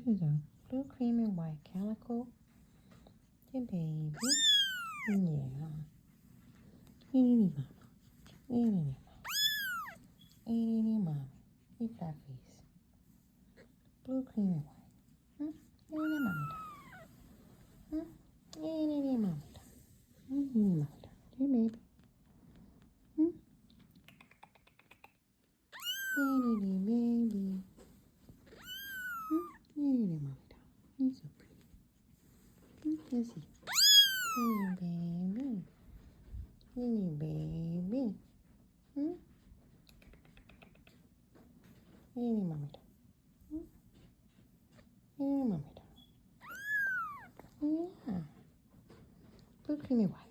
is a blue, cream, and white calico. Hey, baby. Yeah. Itty mama. Itty mama. Itty mama. Look at that face. Blue, cream, and white. Itty mama. Itty mama. Itty mama. Hey, baby. Itty baby. Itty mama. He's so pretty. Yes, he. Hey, baby. Hey, baby. Hey, mama. Hey, mama. Yeah. Blue, creamy, white.